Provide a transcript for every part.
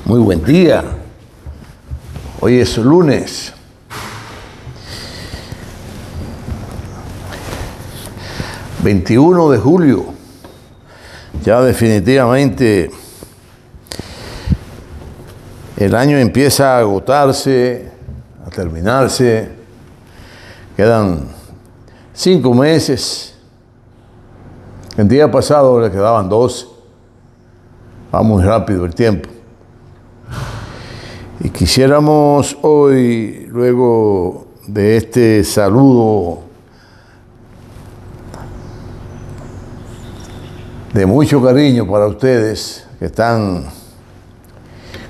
Muy buen día. Hoy es lunes. ...21 de julio... ...ya definitivamente... ...el año empieza a agotarse... ...a terminarse... ...quedan 5 meses... ...el día pasado le quedaban 12... ...va muy rápido el tiempo... ...y quisiéramos hoy... ...luego de este saludo... ...de mucho cariño para ustedes... ...que están...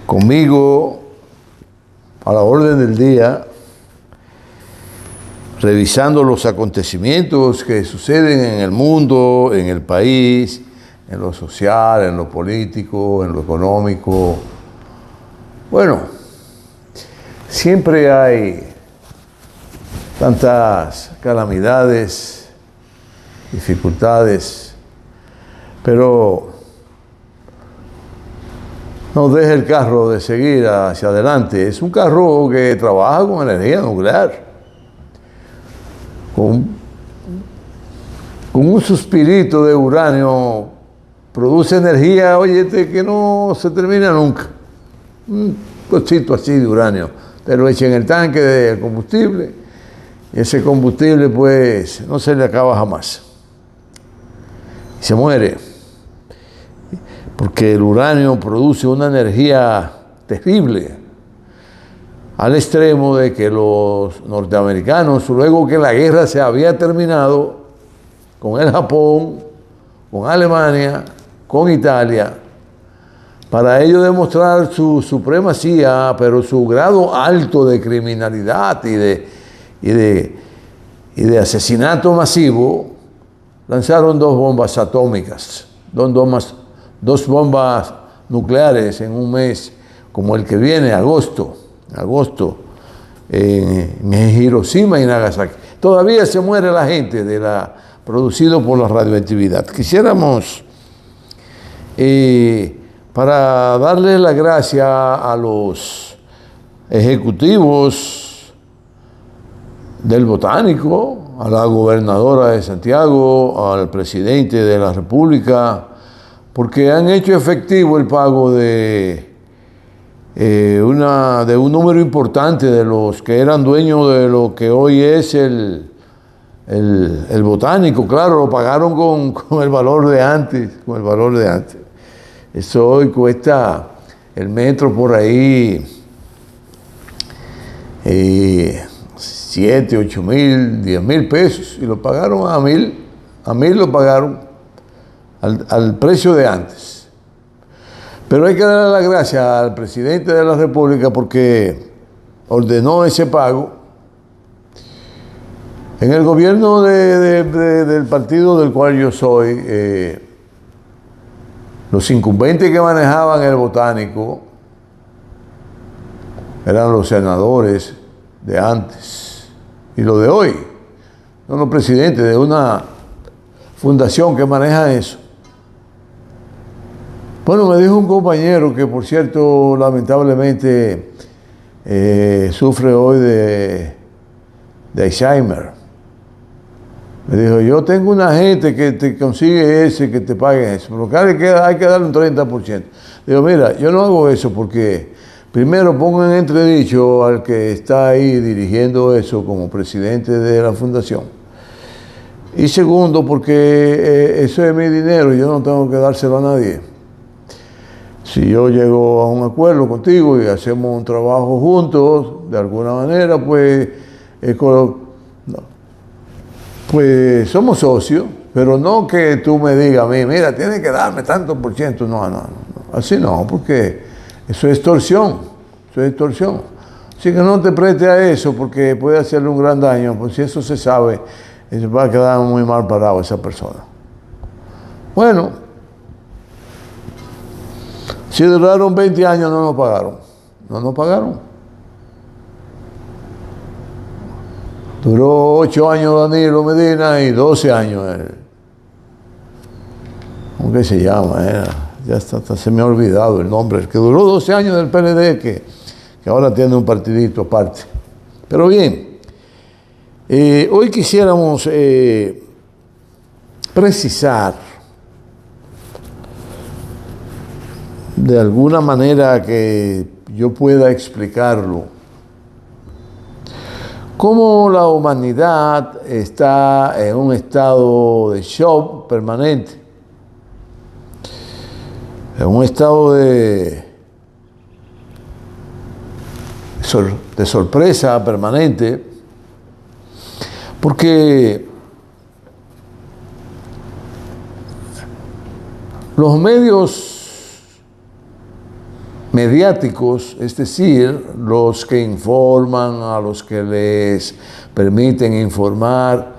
...conmigo... ...a la orden del día... ...revisando los acontecimientos... ...que suceden en el mundo... ...en el país... ...en lo social, en lo político... ...en lo económico... Bueno... ...siempre hay... ...tantas calamidades... ...dificultades... Pero no deje el carro de seguir hacia adelante. Es un carro que trabaja con energía nuclear. Con un suspirito de uranio produce energía, oye, que no se termina nunca. Un cosito así de uranio. Te lo echa en el tanque de combustible y ese combustible pues no se le acaba jamás. Y se muere. Porque el uranio produce una energía terrible, al extremo de que los norteamericanos, luego que la guerra se había terminado, con el Japón, con Alemania, con Italia, para ellos demostrar su supremacía, pero su grado alto de criminalidad y de asesinato masivo, lanzaron 2 bombas atómicas, dos bombas nucleares en un mes como el que viene, agosto, en Hiroshima y Nagasaki. Todavía se muere la gente producido por la radioactividad. Quisiéramos, para darle la gracia a los ejecutivos del Botánico, a la gobernadora de Santiago, al presidente de la República, porque han hecho efectivo el pago de un número importante de los que eran dueños de lo que hoy es el Botánico. Claro, lo pagaron con el valor de antes, Eso hoy cuesta el metro por ahí 7, 8 mil, 10 mil pesos, y lo pagaron a mil lo pagaron al precio de antes. Pero hay que darle las gracias al presidente de la República porque ordenó ese pago. En el gobierno del partido del cual yo soy, los incumbentes que manejaban el Botánico eran los senadores de antes y los de hoy, no los presidentes de una fundación que maneja eso. Bueno, me dijo un compañero que, por cierto, lamentablemente sufre hoy de Alzheimer. Me dijo, yo tengo una gente que te consigue que te pague eso, pero hay que darle un 30%. Digo, mira, yo no hago eso porque, primero, pongo en entredicho al que está ahí dirigiendo eso como presidente de la fundación. Y segundo, porque eso es mi dinero y yo no tengo que dárselo a nadie. Si yo llego a un acuerdo contigo y hacemos un trabajo juntos, de alguna manera, pues somos socios, pero no que tú me digas a mí, mira, tienes que darme tanto por ciento. No. Así no, porque eso es extorsión. Así que no te prestes a eso porque puede hacerle un gran daño, pues si eso se sabe, va a quedar muy mal parado esa persona. Bueno, si duraron 20 años no nos pagaron. Duró 8 años Danilo Medina y 12 años él. ¿cómo que se llama? Ya hasta se me ha olvidado el nombre, el que duró 12 años del PLD, que ahora tiene un partidito aparte. Pero bien, hoy quisiéramos precisar de alguna manera que yo pueda explicarlo, cómo la humanidad está en un estado de shock permanente, en un estado de sorpresa permanente, porque los medios mediáticos, es decir, los que informan, a los que les permiten informar,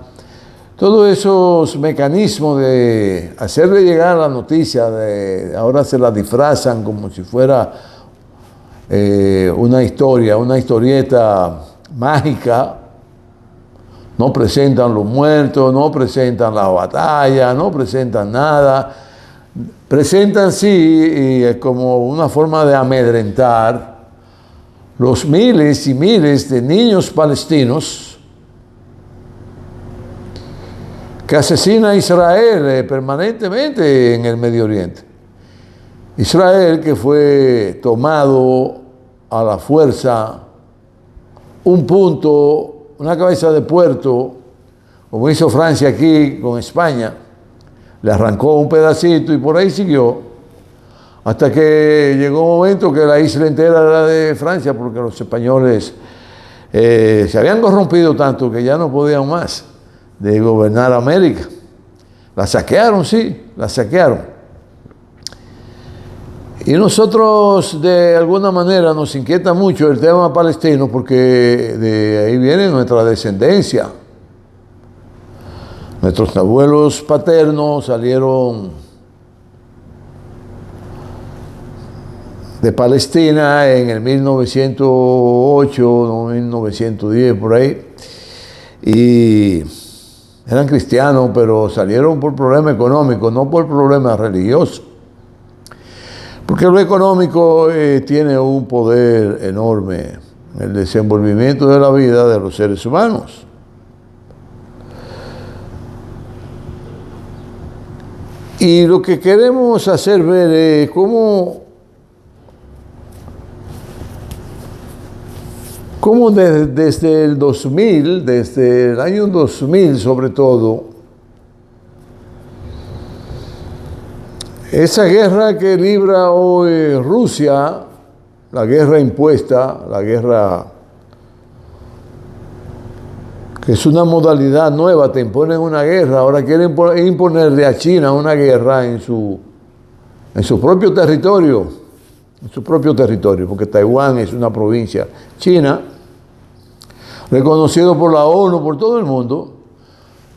todos esos mecanismos de hacerle llegar la noticia, ahora se la disfrazan como si fuera una historieta mágica. No presentan los muertos, no presentan la batalla, no presentan nada. Presentan sí como una forma de amedrentar los miles y miles de niños palestinos que asesina a Israel permanentemente en el Medio Oriente. Israel, que fue tomado a la fuerza un punto, una cabeza de puerto, como hizo Francia aquí con España, le arrancó un pedacito y por ahí siguió, hasta que llegó un momento que la isla entera era de Francia, porque los españoles se habían corrompido tanto que ya no podían más de gobernar América. La saquearon, sí, la saquearon. Y nosotros de alguna manera nos inquieta mucho el tema palestino, porque de ahí viene nuestra descendencia. Nuestros abuelos paternos salieron de Palestina en el 1908, 1910, por ahí. Y eran cristianos, pero salieron por problemas económicos, no por problemas religiosos. Porque lo económico tiene un poder enorme en el desenvolvimiento de la vida de los seres humanos. Y lo que queremos hacer ver es cómo desde el 2000, desde el año 2000 sobre todo, esa guerra que libra hoy Rusia, la guerra impuesta, la guerra que es una modalidad nueva, te imponen una guerra, ahora quieren imponerle a China una guerra en su propio territorio, porque Taiwán es una provincia china, reconocido por la ONU, por todo el mundo.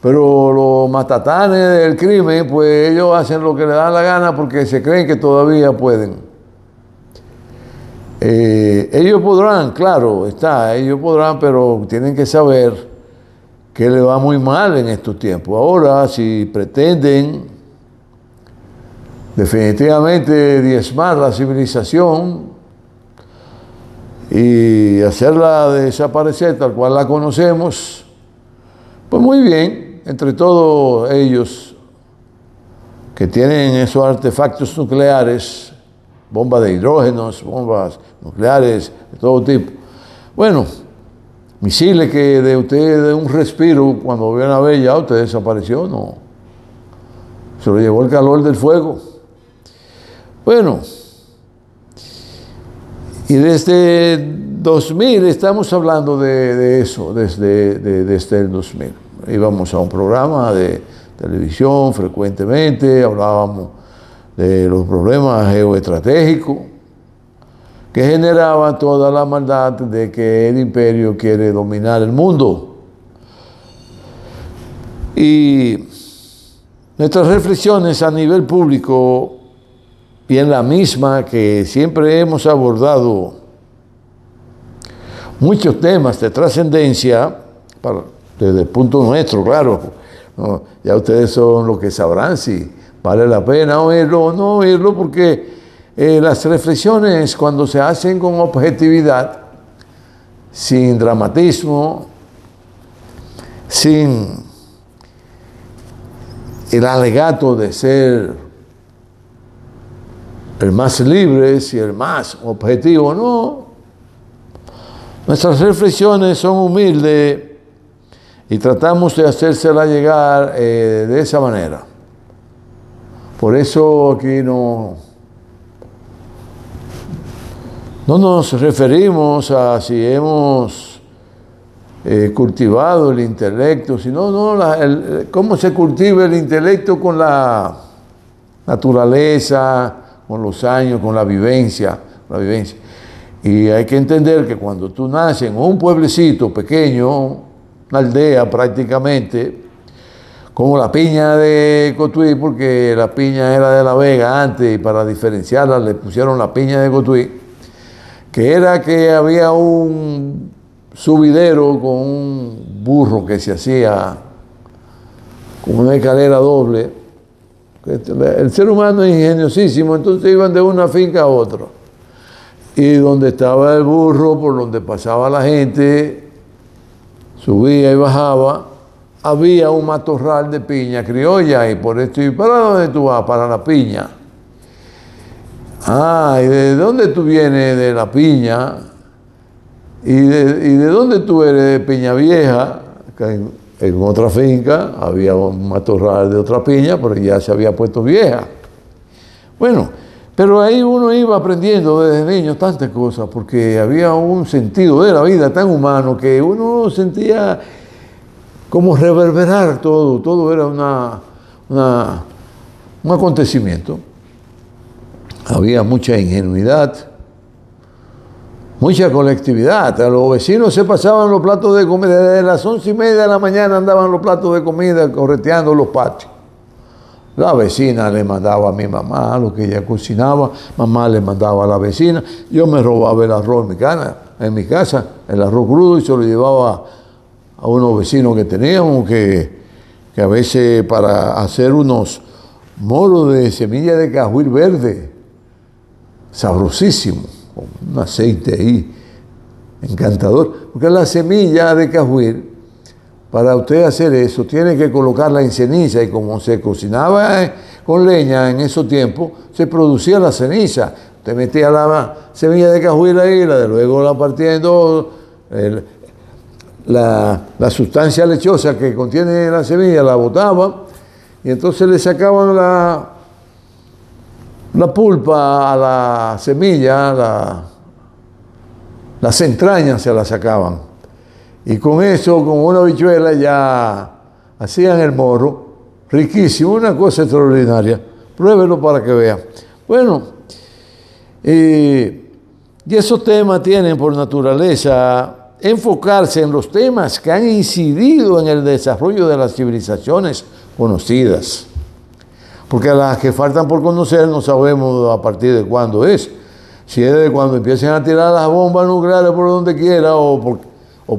Pero los matatanes del crimen, pues ellos hacen lo que les da la gana porque se creen que todavía pueden. Ellos podrán, claro, ellos podrán, pero tienen que saber que le va muy mal en estos tiempos. Ahora, si pretenden definitivamente diezmar la civilización y hacerla desaparecer tal cual la conocemos, pues muy bien. Entre todos ellos que tienen esos artefactos nucleares, bombas de hidrógenos, bombas nucleares de todo tipo. Bueno, misiles que de usted de un respiro, cuando ven a ver ya usted desapareció, no. Se lo llevó el calor del fuego. Bueno, y desde 2000 estamos hablando de eso, desde el 2000. Íbamos a un programa de televisión frecuentemente, hablábamos de los problemas geoestratégicos que generaban toda la maldad de que el imperio quiere dominar el mundo. Y nuestras reflexiones a nivel público, y en la misma que siempre hemos abordado muchos temas de trascendencia, desde el punto nuestro, claro, ¿no? Ya ustedes son los que sabrán si vale la pena oírlo o no oírlo, porque las reflexiones, cuando se hacen con objetividad, sin dramatismo, sin el alegato de ser el más libre y el más objetivo, no. Nuestras reflexiones son humildes y tratamos de hacérselas llegar de esa manera. Por eso aquí no nos referimos a si hemos cultivado el intelecto, sino cómo se cultiva el intelecto con la naturaleza, con los años, con la vivencia. Y hay que entender que cuando tú naces en un pueblecito pequeño, una aldea prácticamente, como la piña de Cotuí, porque la piña era de La Vega antes, y para diferenciarla le pusieron la piña de Cotuí, que era que había un subidero con un burro que se hacía con una escalera doble. El ser humano es ingeniosísimo, entonces iban de una finca a otra. Y donde estaba el burro, por donde pasaba la gente, subía y bajaba, había un matorral de piña criolla, y por esto, ¿y para dónde tú vas? Para la piña. ¿Y de dónde tú vienes? De la piña. ¿Y de dónde tú eres? De Piña Vieja. En otra finca había un matorral de otra piña, pero ya se había puesto vieja. Bueno, pero ahí uno iba aprendiendo desde niño tantas cosas, porque había un sentido de la vida tan humano que uno sentía como reverberar todo era un acontecimiento. Había mucha ingenuidad, mucha colectividad. A los vecinos se pasaban los platos de comida. Desde las 11:30 de la mañana andaban los platos de comida correteando los patios. La vecina le mandaba a mi mamá lo que ella cocinaba, mamá le mandaba a la vecina. Yo me robaba el arroz en mi casa, el arroz crudo, y se lo llevaba a unos vecinos que teníamos, que a veces para hacer unos moros de semilla de cajuil verde, sabrosísimo, con un aceite ahí encantador, porque la semilla de cajuil, para usted hacer eso, tiene que colocarla en ceniza, y como se cocinaba con leña en esos tiempos, se producía la ceniza. Usted metía la semilla de cajuil ahí, luego la partía en dos, la sustancia lechosa que contiene la semilla la botaba, y entonces le sacaban la pulpa a la semilla, las entrañas se las sacaban. Y con eso, con una habichuela, ya hacían el moro, riquísimo, una cosa extraordinaria. Pruébelo para que vean. Bueno, y esos temas tienen por naturaleza enfocarse en los temas que han incidido en el desarrollo de las civilizaciones conocidas. Porque a las que faltan por conocer no sabemos a partir de cuándo es. Si es de cuando empiecen a tirar las bombas nucleares por donde quiera, o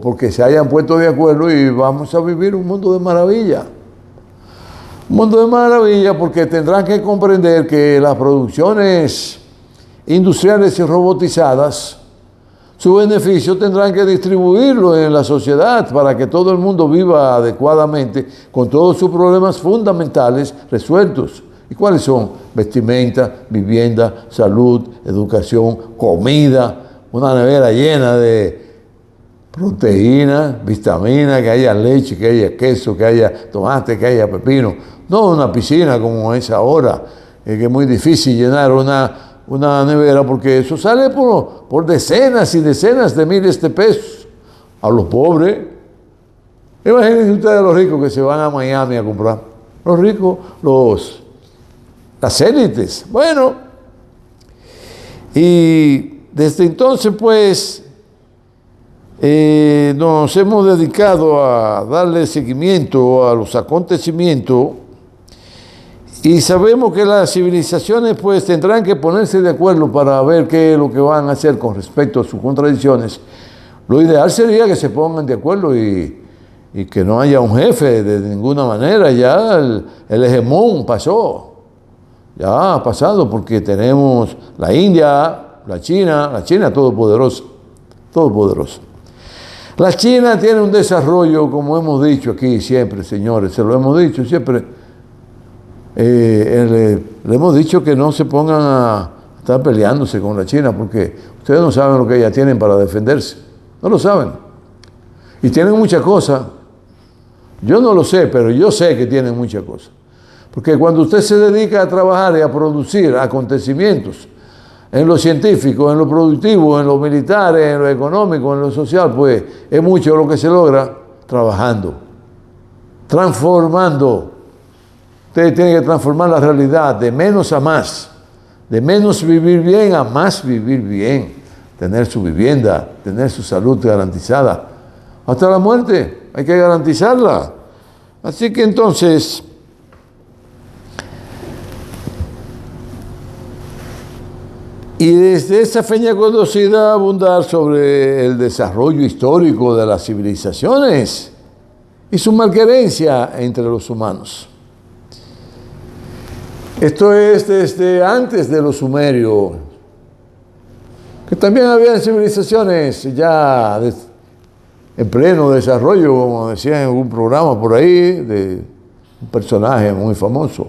porque se hayan puesto de acuerdo y vamos a vivir un mundo de maravilla. Un mundo de maravilla, porque tendrán que comprender que las producciones industriales y robotizadas, su beneficio tendrán que distribuirlo en la sociedad para que todo el mundo viva adecuadamente con todos sus problemas fundamentales resueltos. ¿Y cuáles son? Vestimenta, vivienda, salud, educación, comida, una nevera llena de proteínas, vitaminas, que haya leche, que haya queso, que haya tomate, que haya pepino. No una piscina como es ahora, que es muy difícil llenar una nevera, porque eso sale por decenas y decenas de miles de pesos a los pobres. Imagínense ustedes a los ricos que se van a Miami a comprar. Los ricos, las élites. Bueno, y desde entonces pues nos hemos dedicado a darle seguimiento a los acontecimientos, y sabemos que las civilizaciones pues tendrán que ponerse de acuerdo para ver qué es lo que van a hacer con respecto a sus contradicciones. Lo ideal sería que se pongan de acuerdo y que no haya un jefe de ninguna manera. Ya el hegemón pasó. Ya ha pasado porque tenemos la India, la China todopoderosa, todopoderosa. La China tiene un desarrollo, como hemos dicho aquí siempre, señores, se lo hemos dicho siempre. Le hemos dicho que no se pongan a estar peleándose con la China porque ustedes no saben lo que ellas tienen para defenderse. No lo saben. Y tienen muchas cosas. Yo no lo sé, pero yo sé que tienen muchas cosas. Porque cuando usted se dedica a trabajar y a producir acontecimientos en lo científico, en lo productivo, en lo militar, en lo económico, en lo social, pues es mucho lo que se logra trabajando, transformando. Usted tiene que transformar la realidad de menos a más, de menos vivir bien a más vivir bien, tener su vivienda, tener su salud garantizada. Hasta la muerte hay que garantizarla. Así que entonces, y desde esa feña conocida abundar sobre el desarrollo histórico de las civilizaciones y su malquerencia entre los humanos. Esto es desde antes de los sumerios, que también había civilizaciones ya en pleno desarrollo, como decía en algún programa por ahí, de un personaje muy famoso.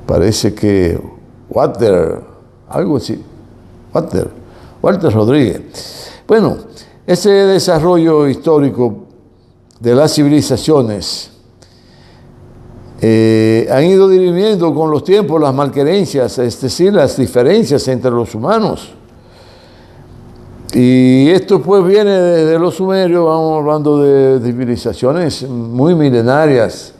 Parece que algo así, Walter Rodríguez. Bueno, ese desarrollo histórico de las civilizaciones han ido dirimiendo con los tiempos las malquerencias, es decir, las diferencias entre los humanos. Y esto pues viene desde los sumerios, vamos hablando de civilizaciones muy milenarias.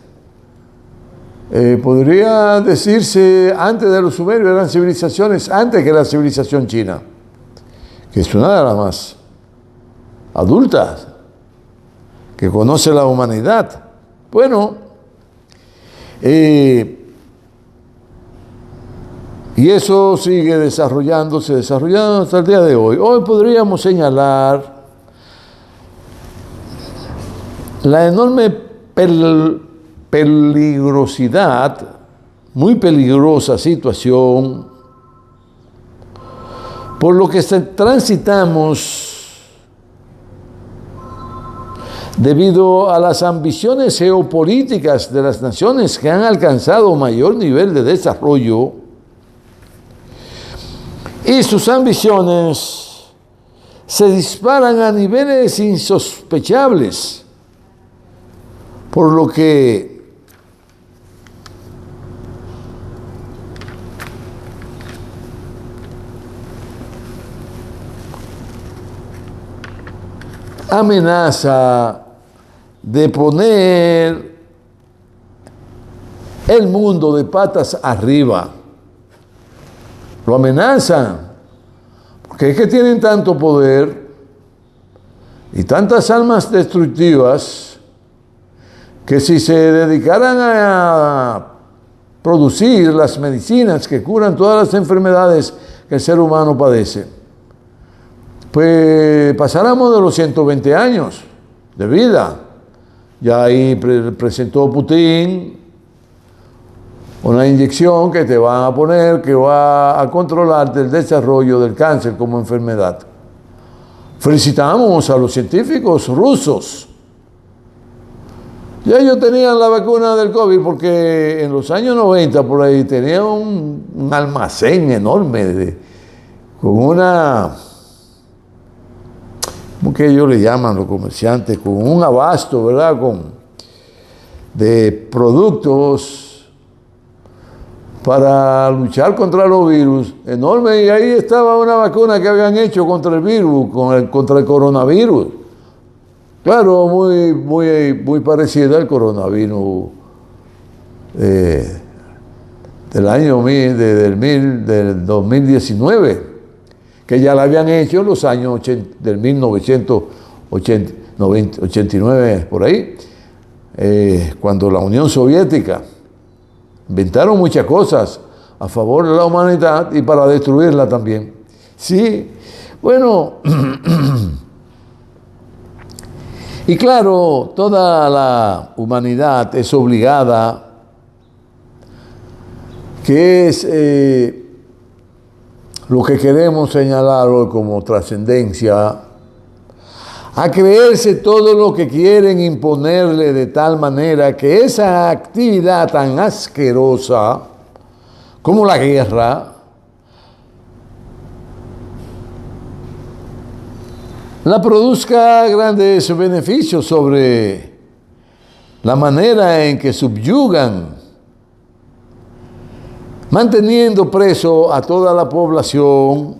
Podría decirse, antes de los sumerios eran civilizaciones, antes que la civilización china, que es una de las más adultas, que conoce la humanidad. Bueno, y eso sigue desarrollándose hasta el día de hoy. Hoy podríamos señalar la enorme peligrosidad, muy peligrosa situación, por lo que transitamos debido a las ambiciones geopolíticas de las naciones que han alcanzado mayor nivel de desarrollo y sus ambiciones se disparan a niveles insospechables, por lo que amenaza de poner el mundo de patas arriba. Lo amenazan, porque es que tienen tanto poder y tantas armas destructivas que si se dedicaran a producir las medicinas que curan todas las enfermedades que el ser humano padece, pues pasáramos de los 120 años de vida. Ya ahí presentó Putin una inyección que te van a poner, que va a controlarte el desarrollo del cáncer como enfermedad. Felicitamos a los científicos rusos. Ya ellos tenían la vacuna del COVID porque en los años 90 por ahí tenían un almacén enorme con una, ¿cómo que ellos le llaman los comerciantes? Con un abasto, ¿verdad? De productos para luchar contra los virus enorme, y ahí estaba una vacuna que habían hecho contra el virus, contra el coronavirus. Claro, muy parecida al coronavirus del año del 2019, que ya la habían hecho en los años del 1989, por ahí, cuando la Unión Soviética inventaron muchas cosas a favor de la humanidad y para destruirla también. Sí, bueno, y claro, toda la humanidad es obligada que es lo que queremos señalar hoy como trascendencia, a creerse todo lo que quieren imponerle de tal manera que esa actividad tan asquerosa como la guerra la produzca grandes beneficios sobre la manera en que subyugan, manteniendo preso a toda la población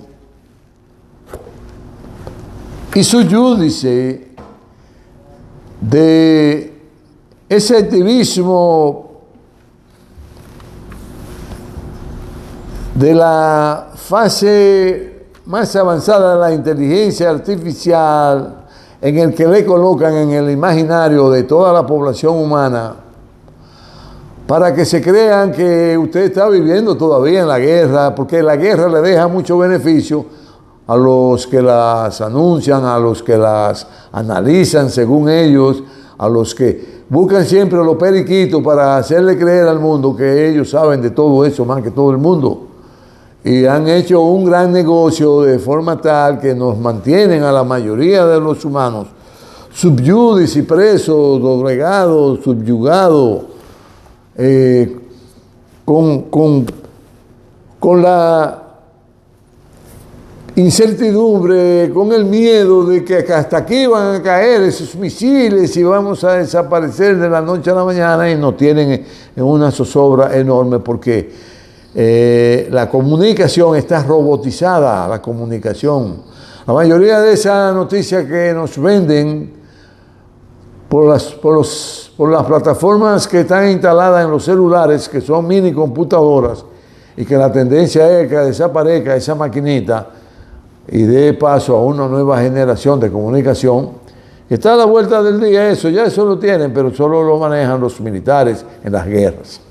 y su yúdice de ese activismo de la fase más avanzada de la inteligencia artificial, en el que le colocan en el imaginario de toda la población humana, para que se crean que usted está viviendo todavía en la guerra, porque la guerra le deja mucho beneficio a los que las anuncian, a los que las analizan según ellos, a los que buscan siempre los periquitos para hacerle creer al mundo que ellos saben de todo eso más que todo el mundo. Y han hecho un gran negocio de forma tal que nos mantienen a la mayoría de los humanos subyudice y presos, doblegados, subyugados, con la incertidumbre, con el miedo de que hasta aquí van a caer esos misiles y vamos a desaparecer de la noche a la mañana, y nos tienen en una zozobra enorme porque la comunicación está robotizada, la comunicación. La mayoría de esas noticias que nos venden por las plataformas que están instaladas en los celulares, que son mini computadoras, y que la tendencia es que desaparezca esa maquinita y dé paso a una nueva generación de comunicación, que está a la vuelta del día eso, ya eso lo tienen, pero solo lo manejan los militares en las guerras.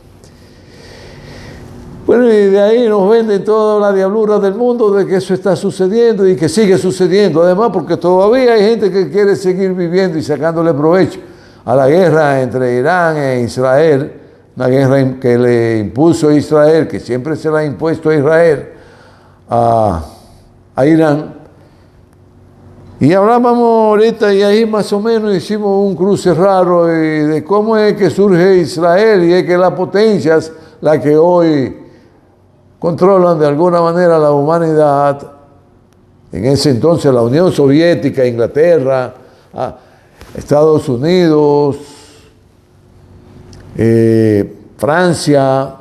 Bueno, y de ahí nos venden toda la diablura del mundo de que eso está sucediendo y que sigue sucediendo. Además, porque todavía hay gente que quiere seguir viviendo y sacándole provecho a la guerra entre Irán e Israel, una guerra que le impuso a Israel, que siempre se la ha impuesto a Israel, a Irán. Y hablábamos ahorita y ahí más o menos hicimos un cruce raro de cómo es que surge Israel, y es que las potencias, las que hoy controlan de alguna manera la humanidad, en ese entonces la Unión Soviética, Inglaterra, Estados Unidos, Francia,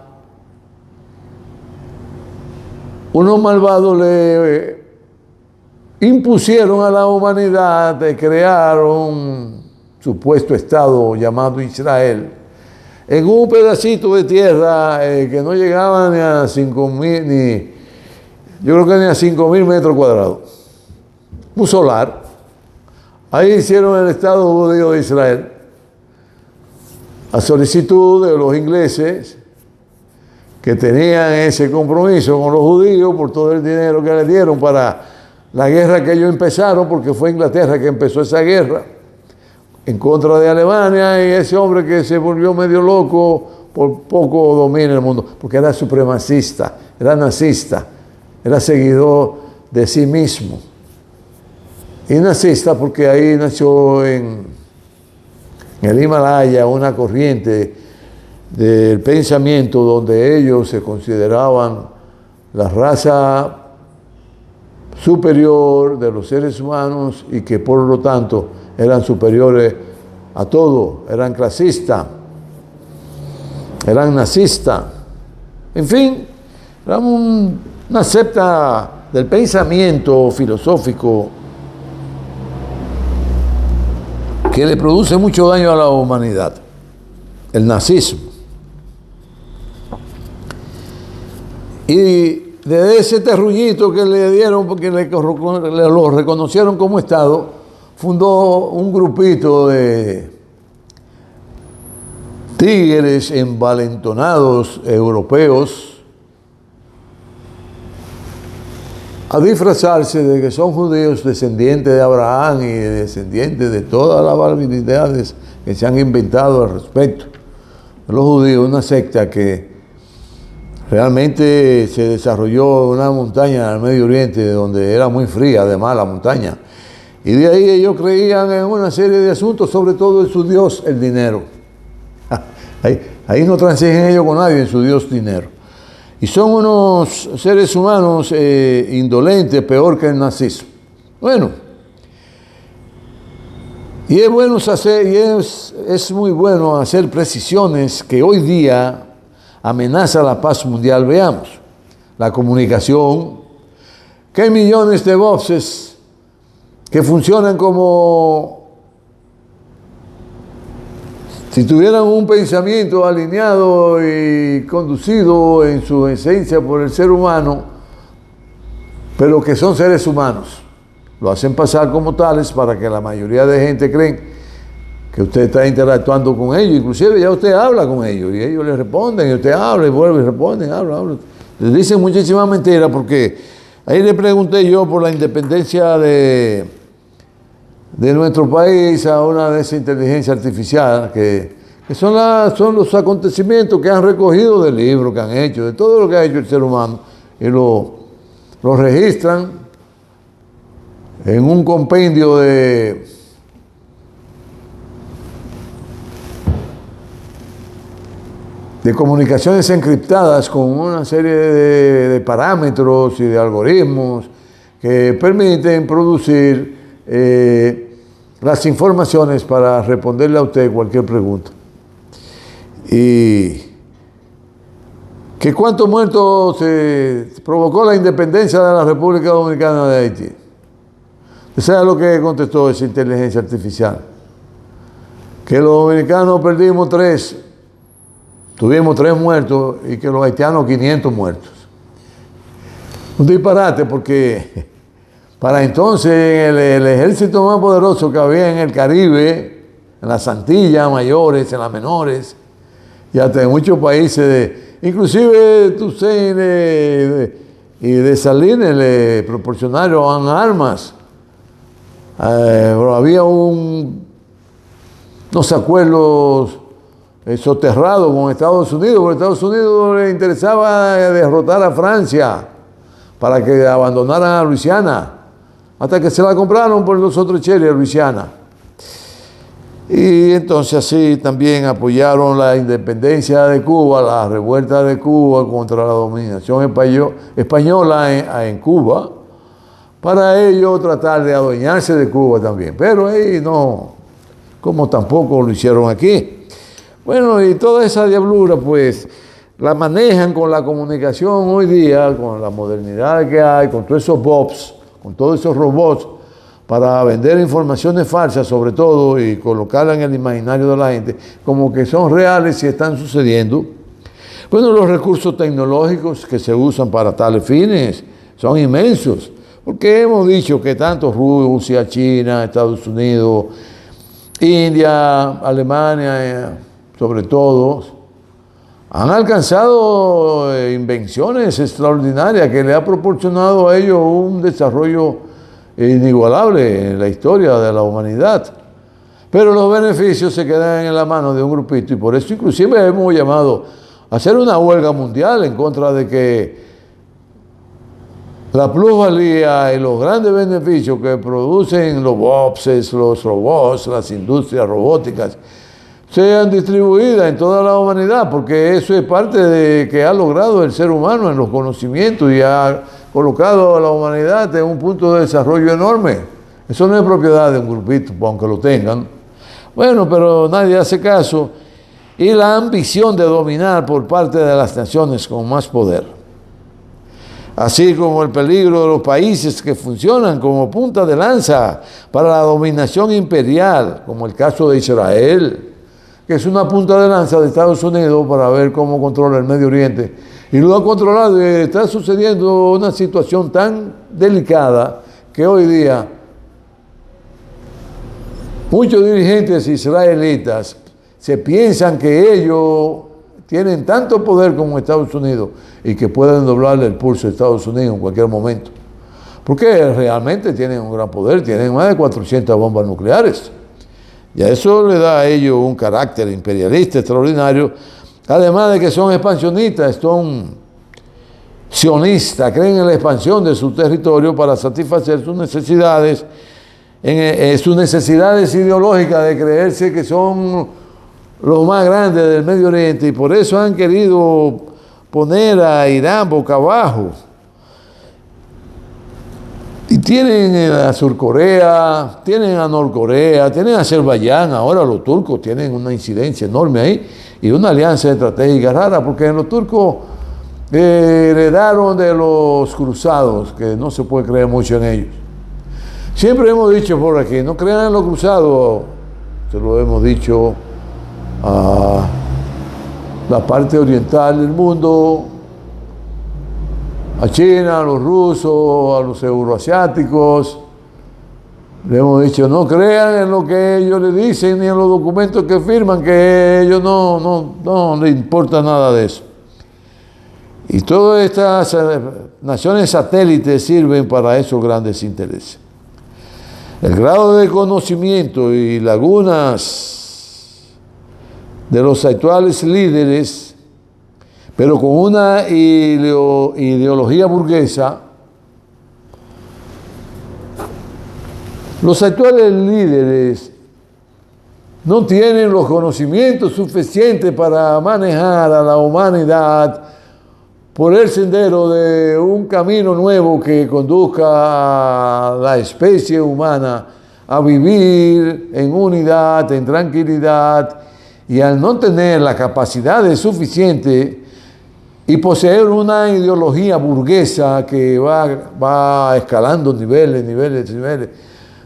unos malvados le impusieron a la humanidad de crear un supuesto Estado llamado Israel, en un pedacito de tierra que no llegaba ni a 5.000, yo creo que ni a 5.000 metros cuadrados. Un solar. Ahí hicieron el Estado judío de Israel, a solicitud de los ingleses, que tenían ese compromiso con los judíos por todo el dinero que le dieron para la guerra que ellos empezaron, porque fue Inglaterra que empezó esa guerra en contra de Alemania, y ese hombre que se volvió medio loco por poco domina el mundo, porque era supremacista, era nazista, era seguidor de sí mismo. Y nazista porque ahí nació en el Himalaya una corriente del pensamiento donde ellos se consideraban la raza superior de los seres humanos y que por lo tanto eran superiores a todo, eran clasistas, eran nazistas, en fin, eran una secta del pensamiento filosófico que le produce mucho daño a la humanidad, el nazismo. Y de ese terruñito que le dieron, porque lo reconocieron como Estado, fundó un grupito de tigres envalentonados europeos a disfrazarse de que son judíos descendientes de Abraham y descendientes de todas las barbaridades que se han inventado al respecto. Los judíos, una secta que realmente se desarrolló una montaña en el Medio Oriente donde era muy fría, además, la montaña. Y de ahí ellos creían en una serie de asuntos, sobre todo en su Dios, el dinero. Ahí no transigen ellos con nadie, en su Dios dinero. Y son unos seres humanos indolentes, peor que el nazismo. Bueno, y es bueno hacer, y es muy bueno hacer precisiones que hoy día amenaza la paz mundial. Veamos, la comunicación, que hay millones de voces que funcionan como si tuvieran un pensamiento alineado y conducido en su esencia por el ser humano, pero que son seres humanos. Lo hacen pasar como tales para que la mayoría de gente creen que usted está interactuando con ellos. Inclusive ya usted habla con ellos y ellos le responden, y usted habla y vuelve y responden, habla. Les dicen muchísimas mentiras, porque ahí le pregunté yo por la independencia de nuestro país a una de esa inteligencia artificial que son los acontecimientos que han recogido del libro que han hecho, de todo lo que ha hecho el ser humano, y lo registran en un compendio de comunicaciones encriptadas con una serie de parámetros y de algoritmos que permiten producir las informaciones para responderle a usted cualquier pregunta. Y que cuántos muertos provocó la independencia de la República Dominicana de Haití. ¿Usted sabe lo que contestó esa inteligencia artificial? Que los dominicanos perdimos 3, tuvimos 3 muertos, y que los haitianos 500 muertos. Un disparate, porque para entonces el ejército más poderoso que había en el Caribe, en las Antillas mayores, en las menores, y hasta en muchos países, inclusive Toussaint y Dessalines le proporcionaron armas. Pero había unos acuerdos soterrados con Estados Unidos, porque a Estados Unidos le interesaba derrotar a Francia para que abandonaran a Luisiana, hasta que se la compraron por los otros cheles a Luisiana. Y entonces así también apoyaron la independencia de Cuba, la revuelta de Cuba contra la dominación española en Cuba, para ellos tratar de adueñarse de Cuba también. Pero ahí no, como tampoco lo hicieron aquí. Bueno, y toda esa diablura pues la manejan con la comunicación hoy día, con la modernidad que hay, con todos esos bots, con todos esos robots, para vender informaciones falsas sobre todo y colocarlas en el imaginario de la gente como que son reales y están sucediendo. Bueno, los recursos tecnológicos que se usan para tales fines son inmensos, porque hemos dicho que tanto Rusia, China, Estados Unidos, India, Alemania, sobre todo, han alcanzado invenciones extraordinarias que le ha proporcionado a ellos un desarrollo inigualable en la historia de la humanidad. Pero los beneficios se quedan en la mano de un grupito, y por eso inclusive hemos llamado a hacer una huelga mundial en contra de que la plusvalía y los grandes beneficios que producen los boxes, los robots, las industrias robóticas, sean distribuidas en toda la humanidad, porque eso es parte de que ha logrado el ser humano en los conocimientos y ha colocado a la humanidad en un punto de desarrollo enorme. Eso no es propiedad de un grupito, aunque lo tengan. Bueno, pero nadie hace caso. Y la ambición de dominar por parte de las naciones con más poder, así como el peligro de los países que funcionan como punta de lanza para la dominación imperial, como el caso de Israel, que es una punta de lanza de Estados Unidos para ver cómo controla el Medio Oriente. Y lo ha controlado, y está sucediendo una situación tan delicada que hoy día muchos dirigentes israelitas se piensan que ellos tienen tanto poder como Estados Unidos y que pueden doblarle el pulso a Estados Unidos en cualquier momento. Porque realmente tienen un gran poder, tienen más de 400 bombas nucleares. Y a eso le da a ellos un carácter imperialista extraordinario, además de que son expansionistas, son sionista, creen en la expansión de su territorio para satisfacer sus necesidades, sus necesidades ideológicas de creerse que son los más grandes del Medio Oriente, y por eso han querido poner a Irán boca abajo. Y tienen a Surcorea, tienen a Norcorea, tienen a Azerbaiyán. Ahora los turcos tienen una incidencia enorme ahí y una alianza estratégica rara, porque los turcos heredaron de los cruzados, que no se puede creer mucho en ellos. Siempre hemos dicho por aquí, no crean en los cruzados, se lo hemos dicho a la parte oriental del mundo, a China, a los rusos, a los euroasiáticos. Le hemos dicho, no crean en lo que ellos le dicen ni en los documentos que firman, que a ellos no les importa nada de eso. Y todas estas naciones satélites sirven para esos grandes intereses. El grado de conocimiento y lagunas de los actuales líderes, pero con una ideología burguesa, los actuales líderes no tienen los conocimientos suficientes para manejar a la humanidad por el sendero de un camino nuevo que conduzca a la especie humana a vivir en unidad, en tranquilidad, y al no tener la capacidad suficiente y poseer una ideología burguesa que va escalando niveles,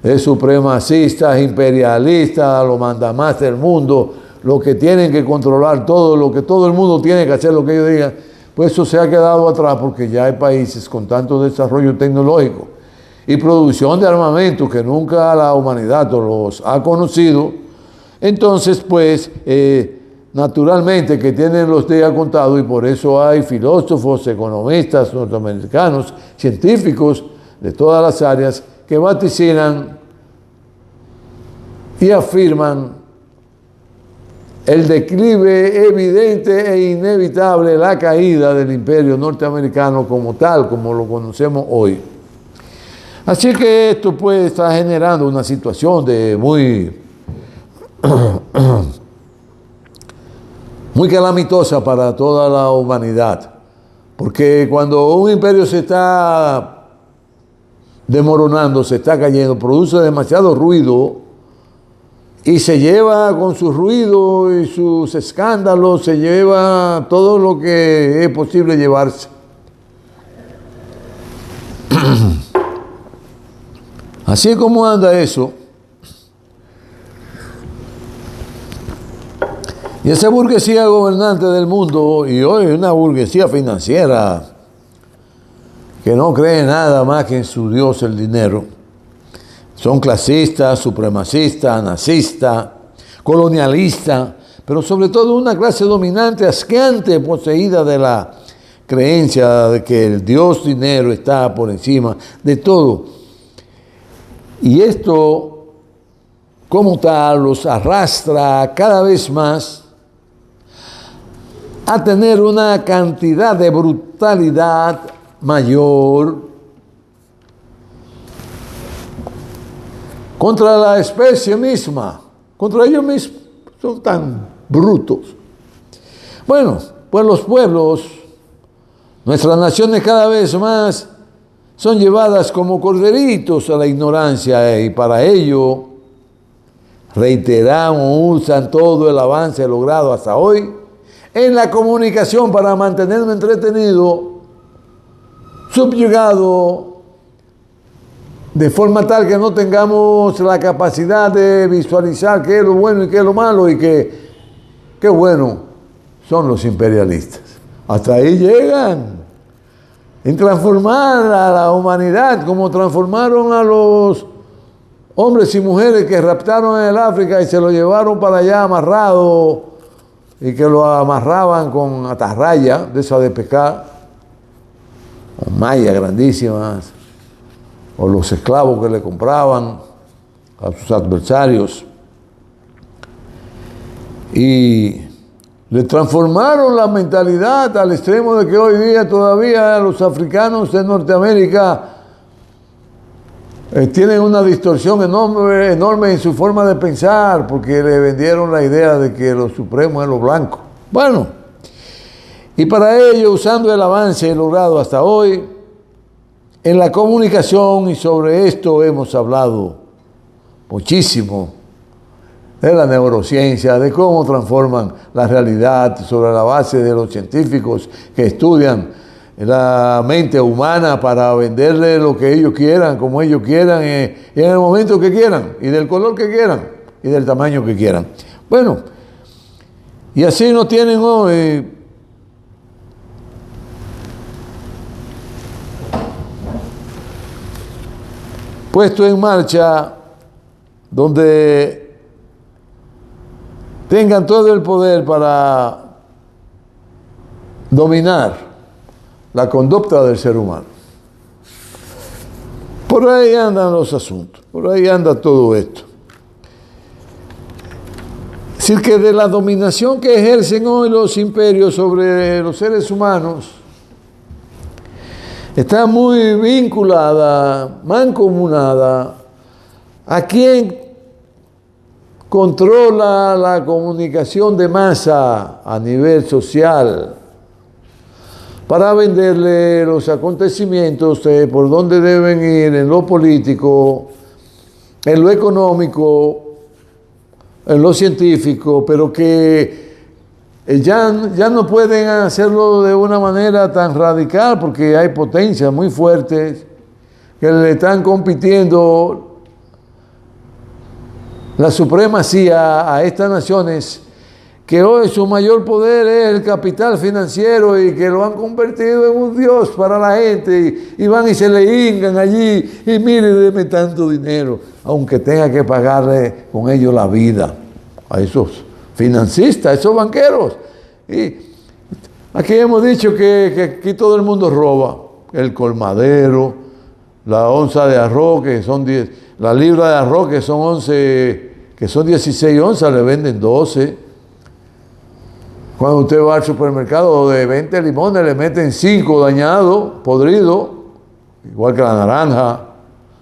es supremacista, imperialista, lo mandamás del mundo, lo que tienen que controlar todo, lo que todo el mundo tiene que hacer lo que ellos digan, pues eso se ha quedado atrás, porque ya hay países con tanto desarrollo tecnológico y producción de armamento que nunca la humanidad los ha conocido. Entonces, pues, naturalmente que tienen los días contados, y por eso hay filósofos, economistas norteamericanos, científicos de todas las áreas que vaticinan y afirman el declive evidente e inevitable, la caída del imperio norteamericano como tal, como lo conocemos hoy. Así que esto pues está generando una situación de muy calamitosa para toda la humanidad, porque cuando un imperio se está desmoronando, se está cayendo, produce demasiado ruido y se lleva con su ruido y sus escándalos, se lleva todo lo que es posible llevarse. Así como anda eso. Y esa burguesía gobernante del mundo, y hoy una burguesía financiera que no cree nada más que en su Dios el dinero, son clasistas, supremacistas, nazistas, colonialistas, pero sobre todo una clase dominante, asqueante, poseída de la creencia de que el Dios dinero está por encima de todo. Y esto, como tal, los arrastra cada vez más a tener una cantidad de brutalidad mayor contra la especie misma, contra ellos mismos. Son tan brutos. Bueno, pues los pueblos, nuestras naciones cada vez más son llevadas como corderitos a la ignorancia, y para ello reiteran o usan todo el avance logrado hasta hoy en la comunicación para mantenerme entretenido, subyugado, de forma tal que no tengamos la capacidad de visualizar qué es lo bueno y qué es lo malo, y qué bueno son los imperialistas. Hasta ahí llegan, en transformar a la humanidad como transformaron a los hombres y mujeres que raptaron en el África y se lo llevaron para allá amarrado, y que lo amarraban con atarraya de esa de pescar, o mallas grandísimas, o los esclavos que le compraban a sus adversarios. Y Le transformaron la mentalidad al extremo de que hoy día todavía los africanos de Norteamérica tienen una distorsión enorme en su forma de pensar, porque le vendieron la idea de que lo supremo es lo blanco. Bueno, y para ello, usando el avance logrado hasta hoy, en la comunicación, y sobre esto hemos hablado muchísimo, de la neurociencia, de cómo transforman la realidad sobre la base de los científicos que estudian la mente humana para venderle lo que ellos quieran, como ellos quieran, y en el momento que quieran, y del color que quieran, y del tamaño que quieran. Bueno, y así nos tienen hoy puesto en marcha, donde tengan todo el poder para dominar la conducta del ser humano. Por ahí andan los asuntos, por ahí anda todo esto. Es decir, que de la dominación que ejercen hoy los imperios sobre los seres humanos, está muy vinculada, mancomunada, a quien controla la comunicación de masa a nivel social para venderle los acontecimientos por dónde deben ir en lo político, en lo económico, en lo científico, pero que ya no pueden hacerlo de una manera tan radical porque hay potencias muy fuertes que le están compitiendo la supremacía a estas naciones, que hoy su mayor poder es el capital financiero y que lo han convertido en un dios para la gente, y van y se le hincan allí y mire, deme tanto dinero, aunque tenga que pagarle con ellos la vida a esos financistas, a esos banqueros. Y aquí hemos dicho que aquí todo el mundo roba, el colmadero, la onza de arroz, que son 10, la libra de arroz, que son 11, que son 16 onzas, le venden 12. Cuando usted va al supermercado, de 20 limones le meten 5 dañados, podridos, igual que la naranja,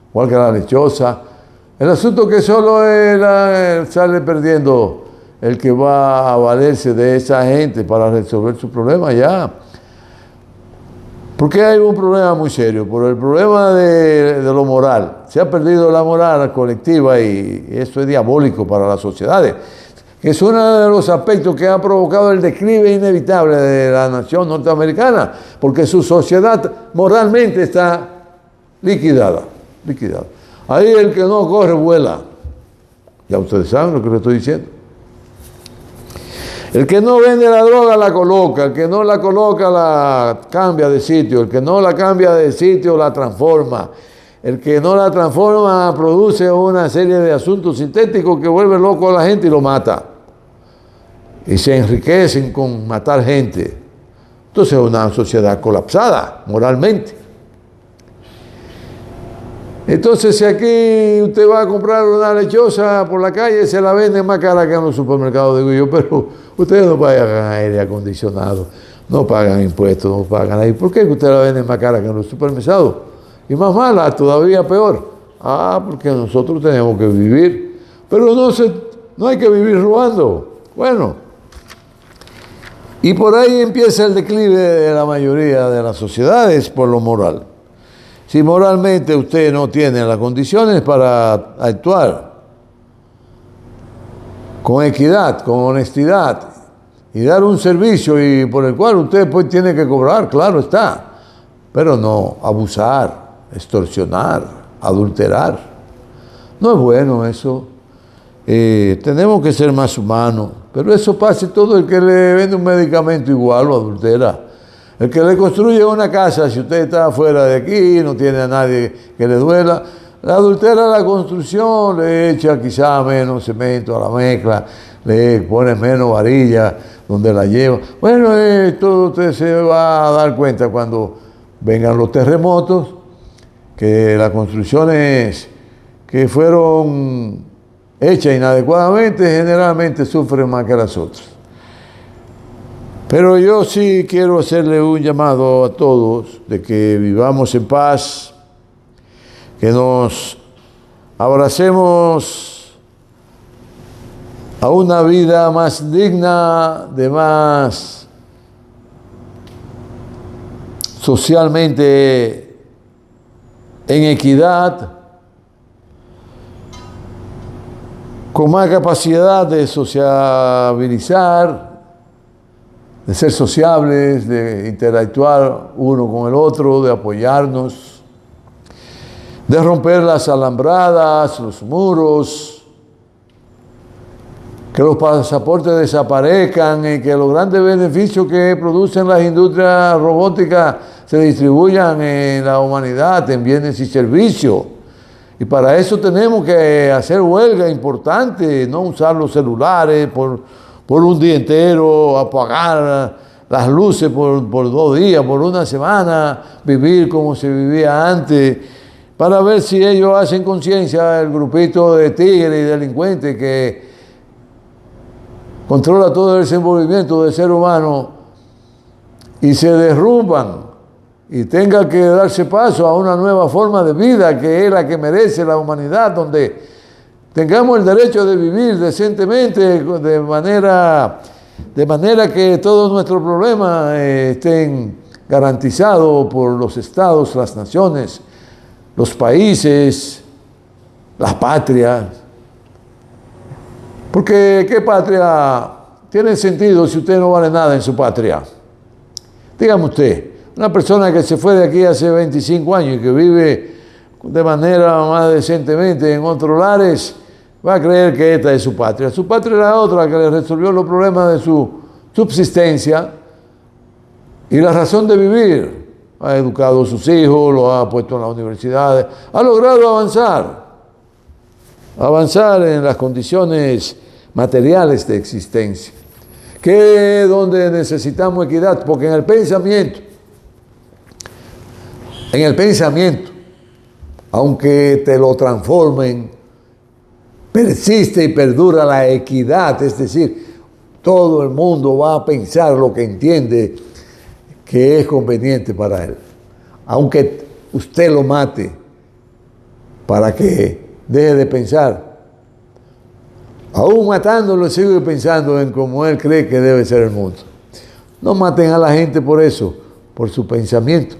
igual que la lechosa. El asunto es que solo sale perdiendo el que va a valerse de esa gente para resolver su problema ya. Porque hay un problema muy serio, por el problema de lo moral. Se ha perdido la moral colectiva y eso es diabólico para las sociedades. Es uno de los aspectos que ha provocado el declive inevitable de la nación norteamericana, porque su sociedad moralmente está liquidada. Ahí el que no corre vuela. Ya ustedes saben lo que les estoy diciendo. El que no vende la droga la coloca, el que no la coloca la cambia de sitio, el que no la cambia de sitio la transforma, el que no la transforma produce una serie de asuntos sintéticos que vuelve loco a la gente y lo mata. Y se enriquecen con matar gente. Entonces es una sociedad colapsada moralmente. Entonces, si aquí usted va a comprar una lechosa por la calle, se la venden más cara que en los supermercados, digo yo, pero ustedes no pagan aire acondicionado, no pagan impuestos, no pagan ahí. ¿Por qué ustedes la venden más cara que en los supermercados? Y más mala, todavía peor. Porque nosotros tenemos que vivir, pero no hay que vivir robando. Bueno, y por ahí empieza el declive de la mayoría de las sociedades por lo moral. Si moralmente usted no tiene las condiciones para actuar con equidad, con honestidad y dar un servicio y por el cual usted pues tiene que cobrar, claro está, pero no abusar, extorsionar, adulterar. No es bueno eso. Tenemos que ser más humanos, pero eso pasa todo el que le vende un medicamento igual lo adultera. El que le construye una casa, si usted está fuera de aquí, no tiene a nadie que le duela, le adultera la construcción, le echa quizá menos cemento a la mezcla, le pone menos varilla donde la lleva. Bueno, todo usted se va a dar cuenta cuando vengan los terremotos, que las construcciones que fueron hechas inadecuadamente generalmente sufren más que las otras. Pero yo sí quiero hacerle un llamado a todos de que vivamos en paz, que nos abracemos a una vida más digna, de más socialmente en equidad, con más capacidad de sociabilizar, de ser sociables, de interactuar uno con el otro, de apoyarnos, de romper las alambradas, los muros, que los pasaportes desaparezcan y que los grandes beneficios que producen las industrias robóticas se distribuyan en la humanidad en bienes y servicios. Y para eso tenemos que hacer huelga importante, no usar los celulares por un día entero, apagar las luces por 2 días, por una semana, vivir como se vivía antes, para ver si ellos hacen conciencia, el grupito de tigres y delincuentes que controla todo el desenvolvimiento del ser humano y se derrumban y tenga que darse paso a una nueva forma de vida que es la que merece la humanidad, donde tengamos el derecho de vivir decentemente, de manera que todos nuestros problemas estén garantizados por los estados, las naciones, los países, las patrias. Porque ¿qué patria tiene sentido si usted no vale nada en su patria? Dígame usted, una persona que se fue de aquí hace 25 años y que vive de manera más decentemente en otros lares, va a creer que esta es su patria. Su patria era otra que le resolvió los problemas de su subsistencia y la razón de vivir. Ha educado a sus hijos, los ha puesto en las universidades, ha logrado avanzar en las condiciones materiales de existencia, que es donde necesitamos equidad, porque en el pensamiento, aunque te lo transformen, persiste y perdura la equidad, es decir, todo el mundo va a pensar lo que entiende que es conveniente para él, aunque usted lo mate para que deje de pensar. Aún matándolo sigue pensando en cómo él cree que debe ser el mundo. No maten a la gente por eso, por su pensamiento,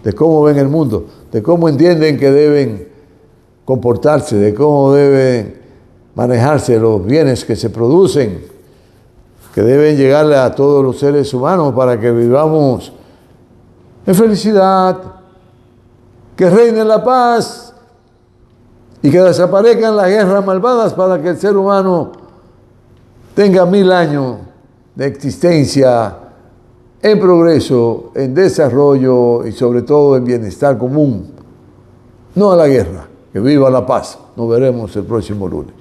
de cómo ven el mundo, de cómo entienden que deben comportarse, de cómo deben manejarse los bienes que se producen, que deben llegarle a todos los seres humanos para que vivamos en felicidad, que reine la paz y que desaparezcan las guerras malvadas para que el ser humano tenga 1000 años de existencia en progreso, en desarrollo y sobre todo en bienestar común. No a la guerra, que viva la paz. Nos veremos el próximo lunes.